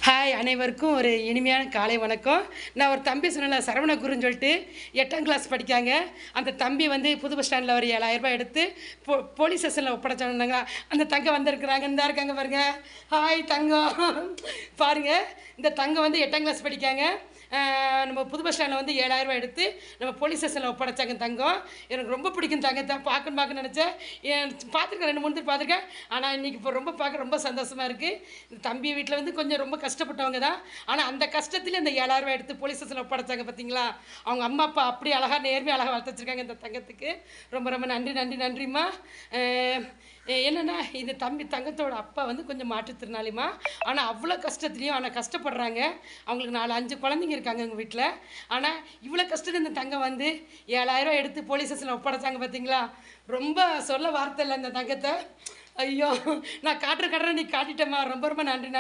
Hi அனைவருக்கும் ஒரு இனிமையான காலை வணக்கம். நான் ஒரு தம்பி சொன்னேன்ல சரவணகுருன்னு சொல்லிட்டு 8ஆம் கிளாஸ் படிக்காங்க. அந்த தம்பி வந்து புது பஸ் ஸ்டாண்டில் ஒரு 7,000 எடுத்து போலீஸ் ஸ்டேஷனில் ஒப்படைச்சாங்க. அந்த தங்கம் வந்திருக்கிறாங்க, இந்த இருக்காங்க பாருங்க. ஹாய் தங்கம் பாருங்க. இந்த தங்கம் வந்து 8ஆம் கிளாஸ் படிக்காங்க. நம்ம புது பஸ் ஸ்டாண்டில் வந்து 7,000 எடுத்து நம்ம போலீஸ் ஸ்டேஷனில் ஒப்படைச்சாங்க தங்கம். எனக்கு ரொம்ப பிடிக்கும் தங்கத்தை பார்க்கணும்னு நினச்சேன். பார்த்துருக்கேன், 2-3 பேர் பார்த்துருக்கேன். ஆனால் இன்றைக்கி இப்போ பார்க்க ரொம்ப சந்தோஷமாக இருக்குது. இந்த தம்பி வீட்டில் வந்து கொஞ்சம் ரொம்ப கஷ்டப்பட்டவங்க தான். ஆனால் அந்த கஷ்டத்துலேயே அந்த 7,000 எடுத்து போலீஸ் ஸ்டேஷனில் ஒப்படைச்சாங்க பார்த்தீங்களா. அவங்க அம்மா அப்பா அப்படி அழகாக நேர்மையாக அழகாக வளர்த்து வச்சுருக்காங்க இந்த தங்கத்துக்கு. ரொம்ப ரொம்ப நன்றிம்மா. என்னென்னா இந்த தங்கத்தோட அப்பா வந்து கொஞ்சம் மாற்றுத்திறனாளிம்மா. ஆனால் அவ்வளோ கஷ்டத்துலேயும் ஆனால் கஷ்டப்படுறாங்க. அவங்களுக்கு 4-5 குழந்தைங்க இருக்காங்க எங்கள் வீட்டில். ஆனால் இவ்வளோ கஷ்டத்தில் இந்த தங்கம் வந்து 7,000 எடுத்து போலீஸ் ஸ்டேஷனில் ஒப்படைச்சாங்க பார்த்தீங்களா. ரொம்ப சொல்ல வார்த்தை இல்லை இந்த தங்கத்தை. ஐயோ, நான் காட்டுற நீ காட்டிட்டேம்மா. ரொம்ப ரொம்ப நன்றி.